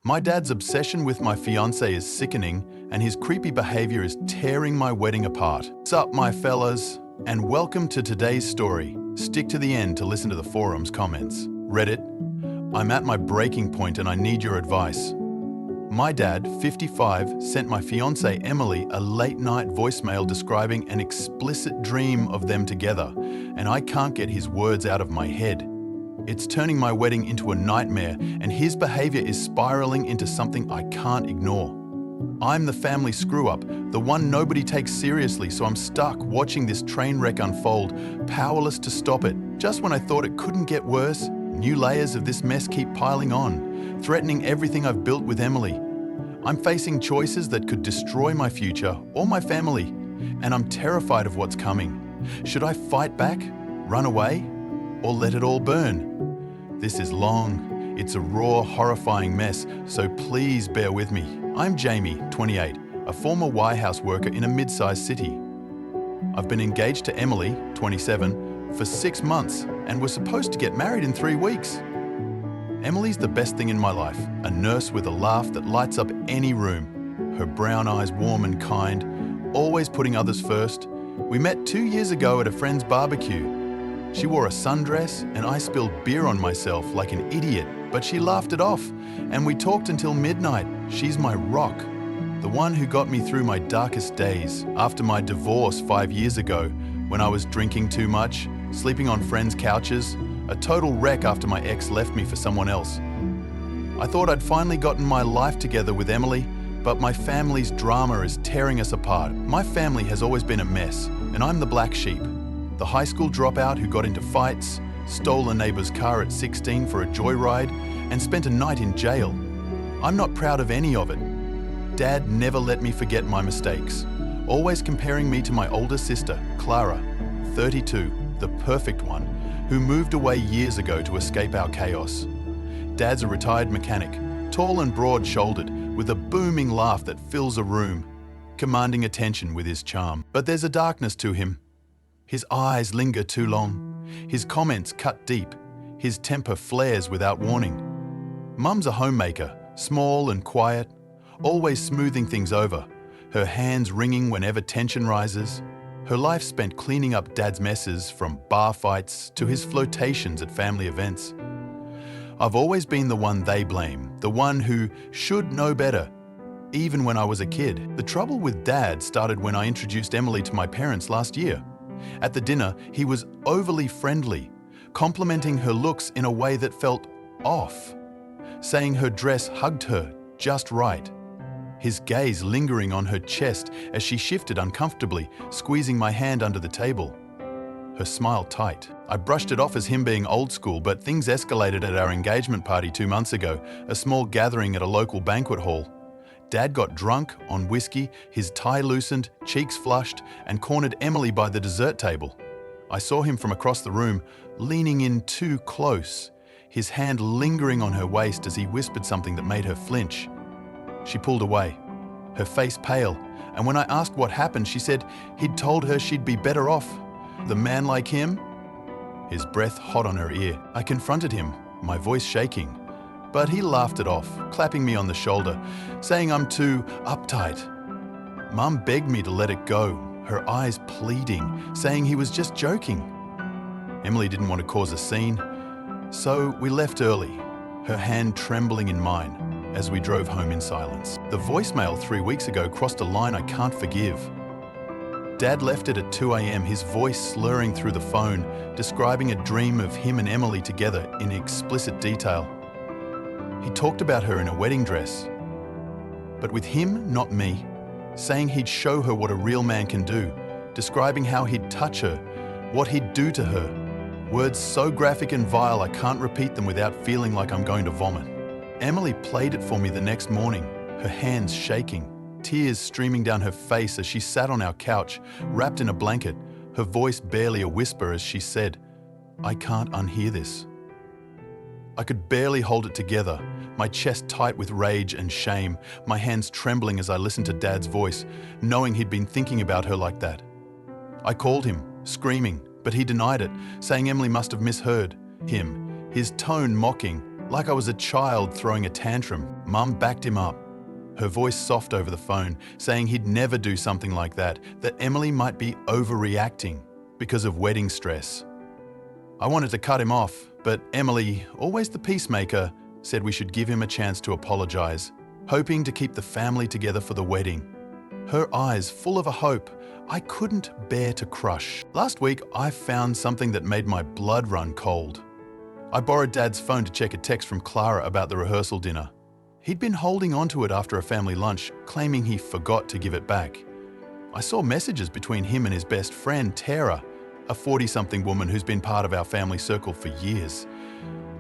My dad's obsession with my fiancée is sickening, and his creepy behavior is tearing my wedding apart. What's up, my fellas? And welcome to today's story. Stick to the end to listen to the forum's comments. Reddit, I'm at my breaking point and I need your advice. My dad, 55, sent my fiancée Emily a late-night voicemail describing an explicit dream of them together, and I can't get his words out of my head. It's turning my wedding into a nightmare, and his behavior is spiraling into something I can't ignore. I'm the family screw-up, the one nobody takes seriously, so I'm stuck watching this train wreck unfold, powerless to stop it. Just when I thought it couldn't get worse, new layers of this mess keep piling on, threatening everything I've built with Emily. I'm facing choices that could destroy my future or my family, and I'm terrified of what's coming. Should I fight back, run away, or let it all burn? This is long. It's a raw, horrifying mess, so please bear with me. I'm Jamie, 28, a former White House worker in a mid-sized city. I've been engaged to Emily, 27, for 6 months and was supposed to get married in 3 weeks. Emily's the best thing in my life, a nurse with a laugh that lights up any room. Her brown eyes warm and kind, always putting others first. We met 2 years ago at a friend's barbecue. She wore a sundress and I spilled beer on myself like an idiot, but she laughed it off, and we talked until midnight. She's my rock, the one who got me through my darkest days. After my divorce 5 years ago, when I was drinking too much, sleeping on friends' couches, a total wreck after my ex left me for someone else. I thought I'd finally gotten my life together with Emily, but my family's drama is tearing us apart. My family has always been a mess, and I'm the black sheep. The high school dropout who got into fights, stole a neighbor's car at 16 for a joyride, and spent a night in jail. I'm not proud of any of it. Dad never let me forget my mistakes, always comparing me to my older sister, Clara, 32, the perfect one, who moved away years ago to escape our chaos. Dad's a retired mechanic, tall and broad-shouldered, with a booming laugh that fills a room, commanding attention with his charm. But there's a darkness to him. His eyes linger too long. His comments cut deep. His temper flares without warning. Mum's a homemaker, small and quiet, always smoothing things over, her hands ringing whenever tension rises. Her life spent cleaning up Dad's messes, from bar fights to his flirtations at family events. I've always been the one they blame, the one who should know better, even when I was a kid. The trouble with Dad started when I introduced Emily to my parents last year. At the dinner, he was overly friendly, complimenting her looks in a way that felt off, saying her dress hugged her just right. His gaze lingering on her chest as she shifted uncomfortably, squeezing my hand under the table. Her smile tight. I brushed it off as him being old school, but things escalated at our engagement party 2 months ago, a small gathering at a local banquet hall. Dad got drunk on whiskey, his tie loosened, cheeks flushed, and cornered Emily by the dessert table. I saw him from across the room, leaning in too close, his hand lingering on her waist as he whispered something that made her flinch. She pulled away, her face pale, and when I asked what happened, she said he'd told her she'd be better off. The man like him? His breath hot on her ear. I confronted him, my voice shaking, but he laughed it off, clapping me on the shoulder, saying I'm too uptight. Mum begged me to let it go, her eyes pleading, saying he was just joking. Emily didn't want to cause a scene, so we left early, her hand trembling in mine as we drove home in silence. The voicemail 3 weeks ago crossed a line I can't forgive. Dad left it at 2 a.m., his voice slurring through the phone, describing a dream of him and Emily together in explicit detail. He talked about her in a wedding dress, but with him, not me, saying he'd show her what a real man can do, describing how he'd touch her, what he'd do to her. Words so graphic and vile I can't repeat them without feeling like I'm going to vomit. Emily played it for me the next morning, her hands shaking, tears streaming down her face as she sat on our couch, wrapped in a blanket, her voice barely a whisper as she said, "I can't unhear this." I could barely hold it together, my chest tight with rage and shame, my hands trembling as I listened to Dad's voice, knowing he'd been thinking about her like that. I called him, screaming, but he denied it, saying Emily must have misheard him, his tone mocking, Like I was a child throwing a tantrum, Mum backed him up. Her voice soft over the phone, saying he'd never do something like that Emily might be overreacting because of wedding stress. I wanted to cut him off, but Emily, always the peacemaker, said we should give him a chance to apologize, hoping to keep the family together for the wedding. Her eyes full of a hope I couldn't bear to crush. Last week, I found something that made my blood run cold. I borrowed Dad's phone to check a text from Clara about the rehearsal dinner. He'd been holding onto it after a family lunch, claiming he forgot to give it back. I saw messages between him and his best friend, Tara, a 40-something woman who's been part of our family circle for years.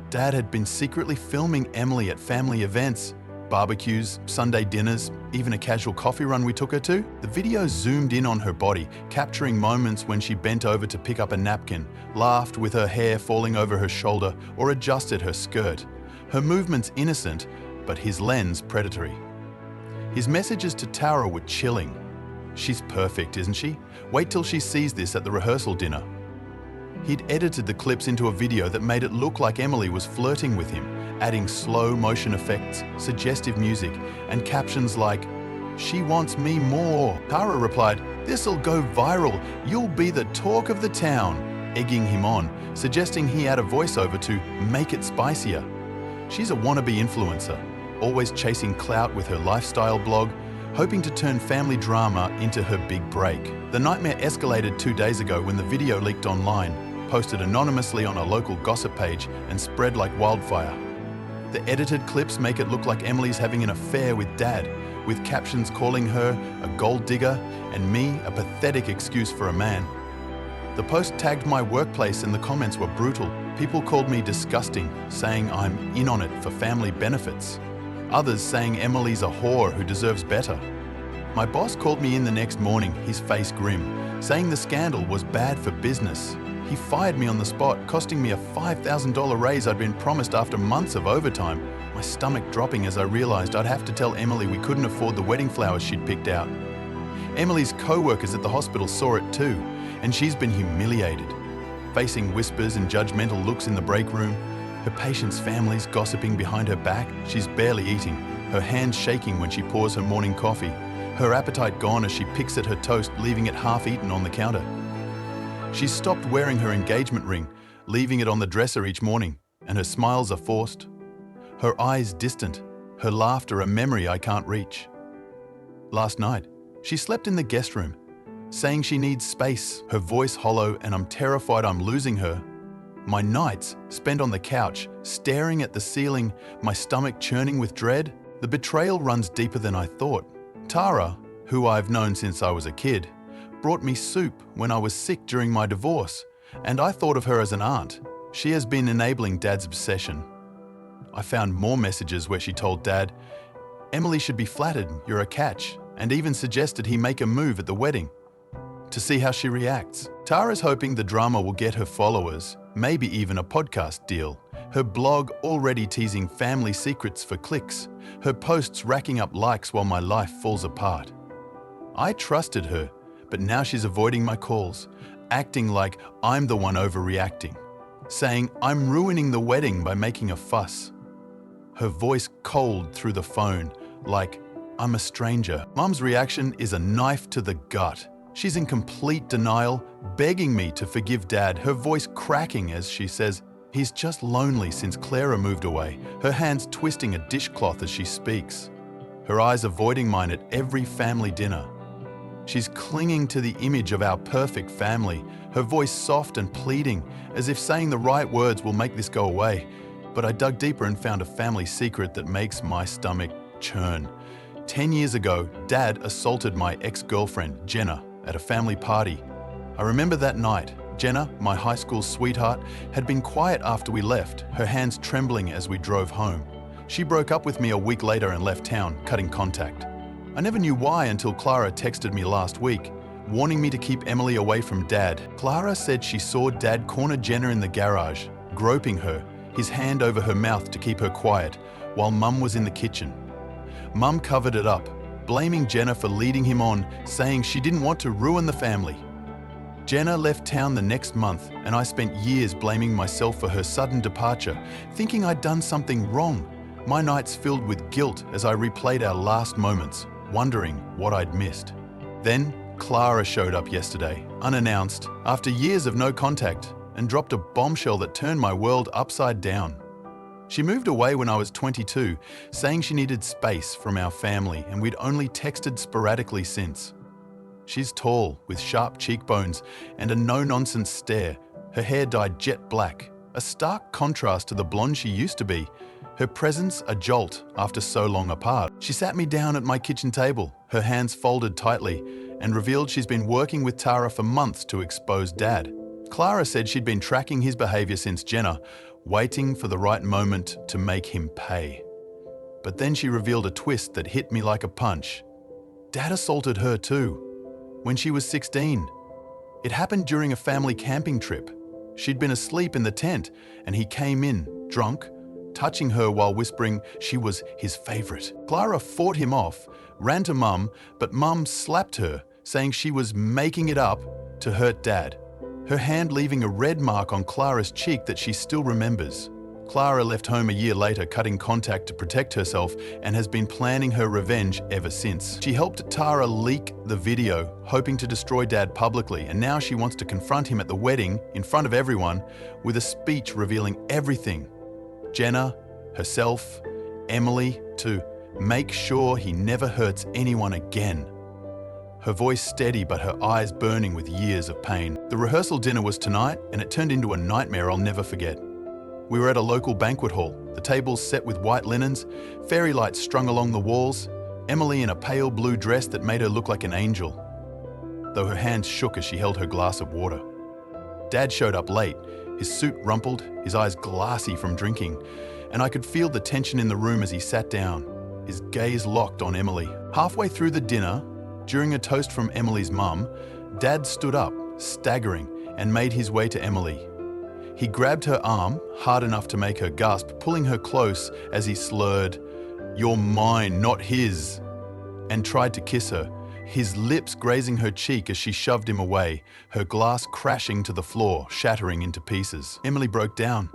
Dad had been secretly filming Emily at family events, barbecues, Sunday dinners, even a casual coffee run we took her to. The video zoomed in on her body, capturing moments when she bent over to pick up a napkin, laughed with her hair falling over her shoulder, or adjusted her skirt. Her movements innocent, but his lens predatory. His messages to Tara were chilling. She's perfect, isn't she? Wait till she sees this at the rehearsal dinner. He'd edited the clips into a video that made it look like Emily was flirting with him, adding slow motion effects, suggestive music, and captions like, "She wants me more." Tara replied, "This'll go viral. You'll be the talk of the town," egging him on, suggesting he add a voiceover to make it spicier. She's a wannabe influencer, always chasing clout with her lifestyle blog, hoping to turn family drama into her big break. The nightmare escalated 2 days ago when the video leaked online, posted anonymously on a local gossip page, and spread like wildfire. The edited clips make it look like Emily's having an affair with Dad, with captions calling her a gold digger and me a pathetic excuse for a man. The post tagged my workplace and the comments were brutal. People called me disgusting, saying I'm in on it for family benefits. Others saying Emily's a whore who deserves better. My boss called me in the next morning, his face grim, saying the scandal was bad for business. He fired me on the spot, costing me a $5,000 raise I'd been promised after months of overtime, my stomach dropping as I realized I'd have to tell Emily we couldn't afford the wedding flowers she'd picked out. Emily's co-workers at the hospital saw it too, and she's been humiliated. Facing whispers and judgmental looks in the break room, her patients' families gossiping behind her back, she's barely eating, her hands shaking when she pours her morning coffee, her appetite gone as she picks at her toast, leaving it half-eaten on the counter. She's stopped wearing her engagement ring, leaving it on the dresser each morning, and her smiles are forced. Her eyes distant, her laughter a memory I can't reach. Last night, she slept in the guest room, saying she needs space, her voice hollow, and I'm terrified I'm losing her. My nights spent on the couch, staring at the ceiling, my stomach churning with dread. The betrayal runs deeper than I thought. Tara, who I've known since I was a kid, brought me soup when I was sick during my divorce, and I thought of her as an aunt. She has been enabling Dad's obsession. I found more messages where she told Dad, Emily should be flattered, you're a catch, and even suggested he make a move at the wedding. To see how she reacts. Tara's hoping the drama will get her followers, maybe even a podcast deal. Her blog already teasing family secrets for clicks. Her posts racking up likes while my life falls apart. I trusted her, but now she's avoiding my calls, acting like I'm the one overreacting, saying I'm ruining the wedding by making a fuss. Her voice cold through the phone, like I'm a stranger. Mum's reaction is a knife to the gut. She's in complete denial, begging me to forgive Dad, her voice cracking as she says, he's just lonely since Clara moved away, her hands twisting a dishcloth as she speaks, her eyes avoiding mine at every family dinner. She's clinging to the image of our perfect family, her voice soft and pleading, as if saying the right words will make this go away. But I dug deeper and found a family secret that makes my stomach churn. 10 years ago, Dad assaulted my ex-girlfriend, Jenna, at a family party. I remember that night. Jenna, my high school sweetheart, had been quiet after we left, her hands trembling as we drove home. She broke up with me a week later and left town, cutting contact. I never knew why until Clara texted me last week, warning me to keep Emily away from Dad. Clara said she saw Dad corner Jenna in the garage, groping her, his hand over her mouth to keep her quiet, while Mum was in the kitchen. Mum covered it up, blaming Jenna for leading him on, saying she didn't want to ruin the family. Jenna left town the next month, and I spent years blaming myself for her sudden departure, thinking I'd done something wrong. My nights filled with guilt as I replayed our last moments, wondering what I'd missed. Then, Clara showed up yesterday, unannounced, after years of no contact, and dropped a bombshell that turned my world upside down. She moved away when I was 22, saying she needed space from our family, and we'd only texted sporadically since. She's tall, with sharp cheekbones and a no-nonsense stare. Her hair dyed jet black, a stark contrast to the blonde she used to be. Her presence a jolt after so long apart. She sat me down at my kitchen table, her hands folded tightly, and revealed she's been working with Tara for months to expose Dad. Clara said she'd been tracking his behavior since Jenna, waiting for the right moment to make him pay. But then she revealed a twist that hit me like a punch. Dad assaulted her too, when she was 16. It happened during a family camping trip. She'd been asleep in the tent, and he came in, drunk, touching her while whispering she was his favorite. Clara fought him off, ran to Mum, but Mum slapped her, saying she was making it up to hurt Dad, her hand leaving a red mark on Clara's cheek that she still remembers. Clara left home a year later, cutting contact to protect herself, and has been planning her revenge ever since. She helped Tara leak the video, hoping to destroy Dad publicly, and now she wants to confront him at the wedding, in front of everyone, with a speech revealing everything. Jenna, herself, Emily, to make sure he never hurts anyone again. Her voice steady but her eyes burning with years of pain. The rehearsal dinner was tonight, and it turned into a nightmare I'll never forget. We were at a local banquet hall, the tables set with white linens, fairy lights strung along the walls, Emily in a pale blue dress that made her look like an angel, though her hands shook as she held her glass of water. Dad showed up late, his suit rumpled, his eyes glassy from drinking, and I could feel the tension in the room as he sat down, his gaze locked on Emily. Halfway through the dinner, during a toast from Emily's mum, Dad stood up, staggering, and made his way to Emily. He grabbed her arm, hard enough to make her gasp, pulling her close as he slurred, "You're mine, not his," and tried to kiss her, his lips grazing her cheek as she shoved him away, her glass crashing to the floor, shattering into pieces. Emily broke down,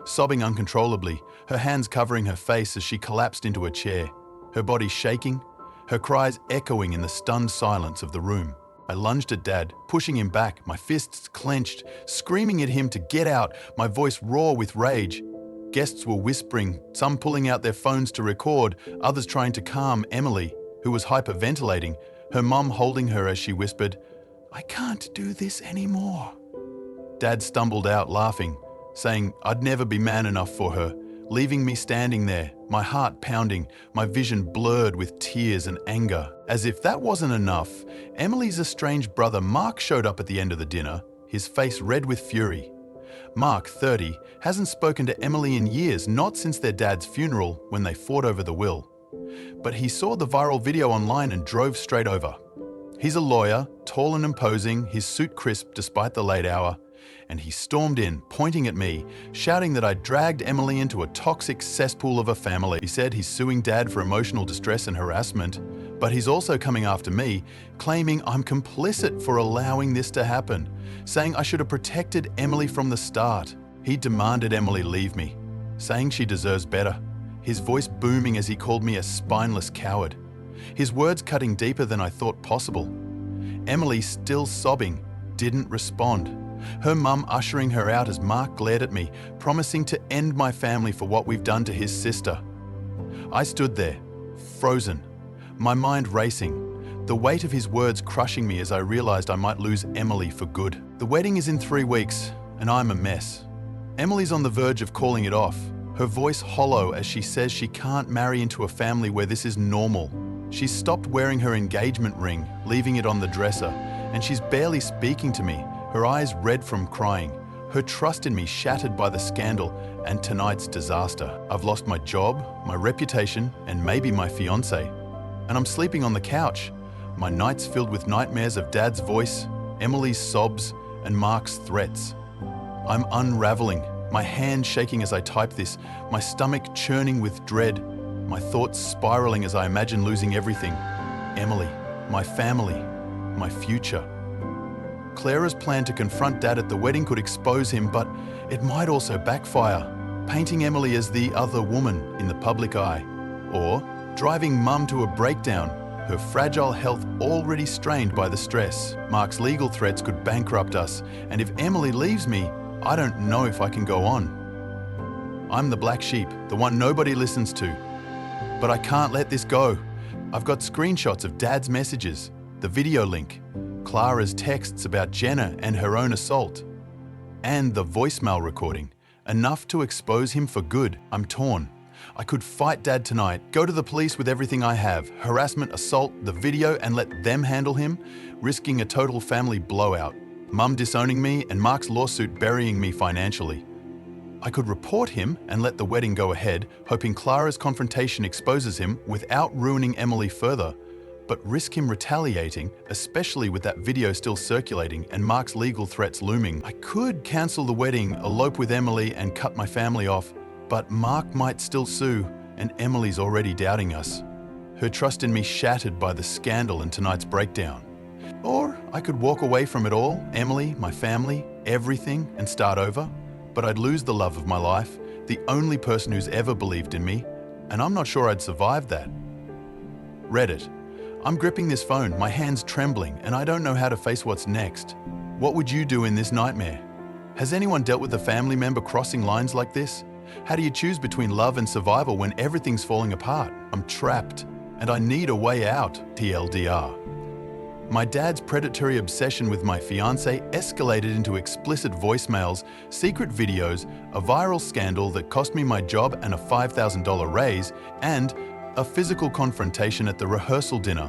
sobbing uncontrollably, her hands covering her face as she collapsed into a chair, her body shaking, her cries echoing in the stunned silence of the room. I lunged at Dad, pushing him back, my fists clenched, screaming at him to get out, my voice raw with rage. Guests were whispering, some pulling out their phones to record, others trying to calm Emily, who was hyperventilating, her mum holding her as she whispered, "I can't do this anymore." Dad stumbled out laughing, saying I'd never be man enough for her, leaving me standing there, my heart pounding, my vision blurred with tears and anger. As if that wasn't enough, Emily's estranged brother Mark showed up at the end of the dinner, his face red with fury. Mark, 30, hasn't spoken to Emily in years, not since their dad's funeral when they fought over the will. But he saw the viral video online and drove straight over. He's a lawyer, tall and imposing, his suit crisp despite the late hour, and he stormed in, pointing at me, shouting that I dragged Emily into a toxic cesspool of a family. He said he's suing Dad for emotional distress and harassment, but he's also coming after me, claiming I'm complicit for allowing this to happen, saying I should have protected Emily from the start. He demanded Emily leave me, saying she deserves better, his voice booming as he called me a spineless coward, his words cutting deeper than I thought possible. Emily, still sobbing, didn't respond, her mum ushering her out as Mark glared at me, promising to end my family for what we've done to his sister. I stood there, frozen, my mind racing, the weight of his words crushing me as I realized I might lose Emily for good. The wedding is in 3 weeks, and I'm a mess. Emily's on the verge of calling it off, her voice hollow as she says she can't marry into a family where this is normal. She's stopped wearing her engagement ring, leaving it on the dresser, and she's barely speaking to me, her eyes red from crying, her trust in me shattered by the scandal and tonight's disaster. I've lost my job, my reputation, and maybe my fiancé. And I'm sleeping on the couch, my nights filled with nightmares of Dad's voice, Emily's sobs, and Mark's threats. I'm unraveling, my hand shaking as I type this, my stomach churning with dread, my thoughts spiraling as I imagine losing everything. Emily, my family, my future. Clara's plan to confront Dad at the wedding could expose him, but it might also backfire, painting Emily as the other woman in the public eye, or driving Mum to a breakdown, her fragile health already strained by the stress. Mark's legal threats could bankrupt us, and if Emily leaves me, I don't know if I can go on. I'm the black sheep, the one nobody listens to. But I can't let this go. I've got screenshots of Dad's messages, the video link, Clara's texts about Jenna and her own assault, and the voicemail recording, enough to expose him for good. I'm torn. I could fight Dad tonight, go to the police with everything I have, harassment, assault, the video, and let them handle him, risking a total family blowout, Mum disowning me and Mark's lawsuit burying me financially. I could report him and let the wedding go ahead, hoping Clara's confrontation exposes him without ruining Emily further, but risk him retaliating, especially with that video still circulating and Mark's legal threats looming. I could cancel the wedding, elope with Emily, and cut my family off, but Mark might still sue, and Emily's already doubting us. Her trust in me shattered by the scandal and tonight's breakdown. Or I could walk away from it all, Emily, my family, everything, and start over. But I'd lose the love of my life, the only person who's ever believed in me, and I'm not sure I'd survive that. Reddit. I'm gripping this phone, my hands trembling, and I don't know how to face what's next. What would you do in this nightmare? Has anyone dealt with a family member crossing lines like this? How do you choose between love and survival when everything's falling apart? I'm trapped, and I need a way out, TLDR. My dad's predatory obsession with my fiancée escalated into explicit voicemails, secret videos, a viral scandal that cost me my job and a $5,000 raise, and a physical confrontation at the rehearsal dinner,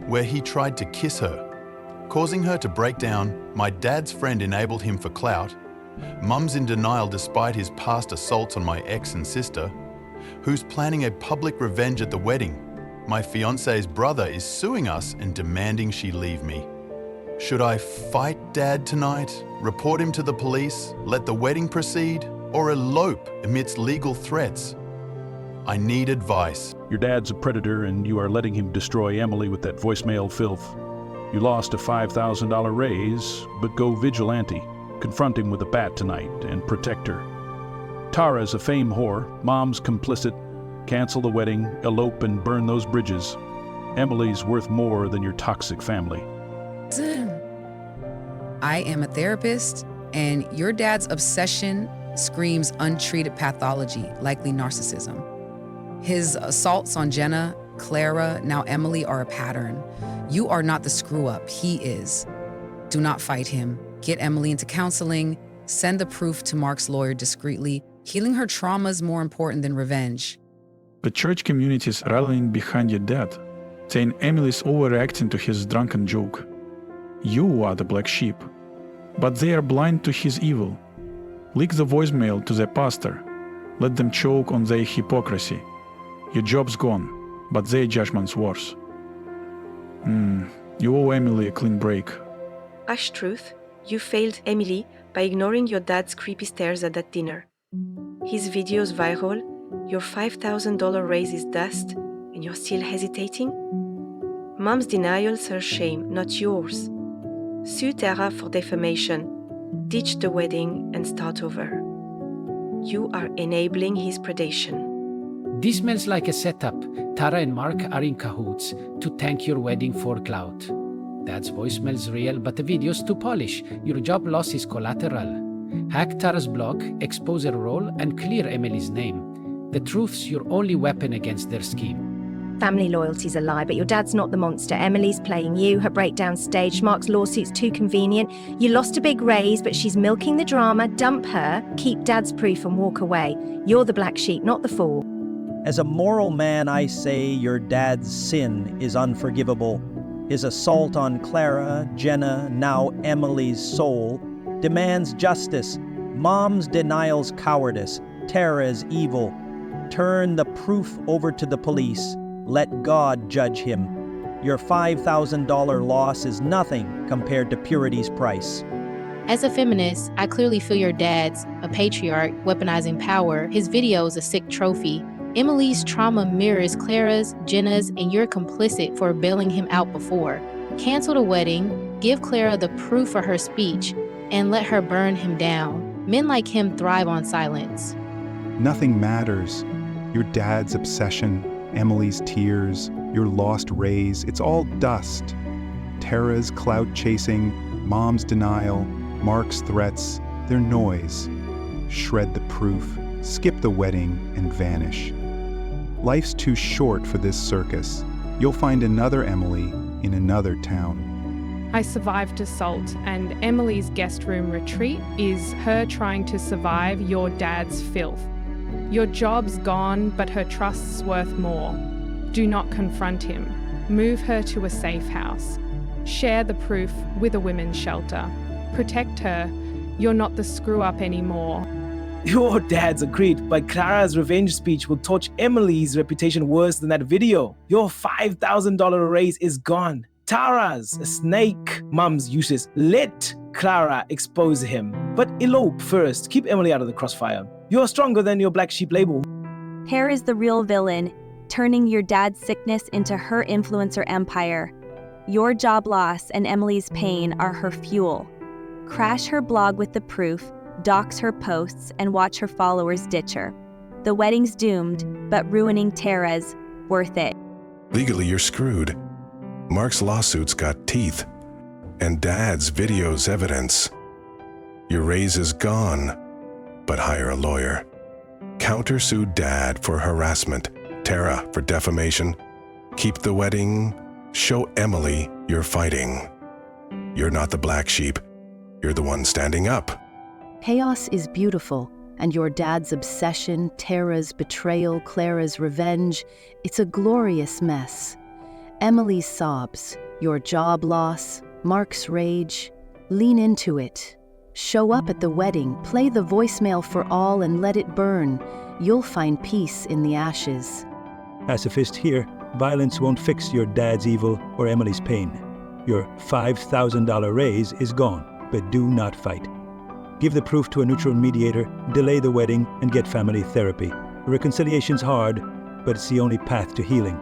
where he tried to kiss her. Causing her to break down, my dad's friend enabled him for clout. Mum's in denial despite his past assaults on my ex and sister, who's planning a public revenge at the wedding. My fiancé's brother is suing us and demanding she leave me. Should I fight Dad tonight, report him to the police, let the wedding proceed, or elope amidst legal threats? I need advice. Your dad's a predator and you are letting him destroy Emily with that voicemail filth. You lost a $5,000 raise, but go vigilante. Confront him with a bat tonight and protect her. Tara's a fame whore, Mom's complicit. Cancel the wedding, elope and burn those bridges. Emily's worth more than your toxic family. I am a therapist, and your dad's obsession screams untreated pathology, likely narcissism. His assaults on Jenna, Clara, now Emily are a pattern. You are not the screw-up, he is. Do not fight him. Get Emily into counseling. Send the proof to Mark's lawyer discreetly. Healing her trauma is more important than revenge. The church community is rallying behind your dad, saying Emily's overreacting to his drunken joke. You are the black sheep, but they are blind to his evil. Leak the voicemail to their pastor. Let them choke on their hypocrisy. Your job's gone, but their judgment's worse. You owe Emily a clean break. Ash truth, you failed Emily by ignoring your dad's creepy stares at that dinner. His video's viral, your $5,000 raise is dust, and you're still hesitating? Mom's denial's her shame, not yours. Sue Tara for defamation, ditch the wedding and start over. You are enabling his predation. This smells like a setup. Tara and Mark are in cahoots to tank your wedding for clout. Dad's voicemail's real, but the video's too polished. Your job loss is collateral. Hack Tara's blog, expose her role, and clear Emily's name. The truth's your only weapon against their scheme. Family loyalty's a lie, but your dad's not the monster. Emily's playing you, her breakdown staged, Mark's lawsuit's too convenient. You lost a big raise, but she's milking the drama. Dump her, keep dad's proof and walk away. You're the black sheep, not the fool. As a moral man, I say your dad's sin is unforgivable. His assault on Clara, Jenna, now Emily's soul, demands justice. Mom's denial's cowardice. Tara's evil. Turn the proof over to the police. Let God judge him. Your $5,000 loss is nothing compared to purity's price. As a feminist, I clearly feel your dad's a patriarch weaponizing power. His video is a sick trophy. Emily's trauma mirrors Clara's, Jenna's, and you're complicit for bailing him out before. Cancel the wedding, Give Clara the proof for her speech and let her burn him down. Men like him thrive on silence. Nothing matters. Your dad's obsession, Emily's tears, your lost rays, it's all dust. Tara's clout chasing, Mom's denial, Mark's threats, they're noise. Shred the proof, skip the wedding, and vanish. Life's too short for this circus. You'll find another Emily in another town. I survived assault, and Emily's guest room retreat is her trying to survive your dad's filth. Your job's gone, but her trust's worth more. Do not confront him. Move her to a safe house. Share the proof with a women's shelter. Protect her. You're not the screw-up anymore. Your dad's agreed, but Clara's revenge speech will torch Emily's reputation worse than that video. Your $5,000 raise is gone. Tara's a snake. Mom's useless. Let Clara expose him. But elope first. Keep Emily out of the crossfire. You're stronger than your black sheep label. Hair is the real villain, turning your dad's sickness into her influencer empire. Your job loss and Emily's pain are her fuel. Crash her blog with the proof, dox her posts, and watch her followers ditch her. The wedding's doomed, but ruining Tara's worth it. Legally, you're screwed. Mark's lawsuit's got teeth, and Dad's video's evidence. Your raise is gone, but hire a lawyer. Countersue Dad for harassment, Tara for defamation. Keep the wedding. Show Emily you're fighting. You're not the black sheep. You're the one standing up. Chaos is beautiful, and your dad's obsession, Tara's betrayal, Clara's revenge, it's a glorious mess. Emily's sobs, your job loss, Mark's rage. Lean into it. Show up at the wedding, play the voicemail for all, and let it burn. You'll find peace in the ashes. Pacifist here, violence won't fix your dad's evil or Emily's pain. Your $5,000 raise is gone, but do not fight. Give the proof to a neutral mediator, delay the wedding, and get family therapy. Reconciliation's hard, but it's the only path to healing.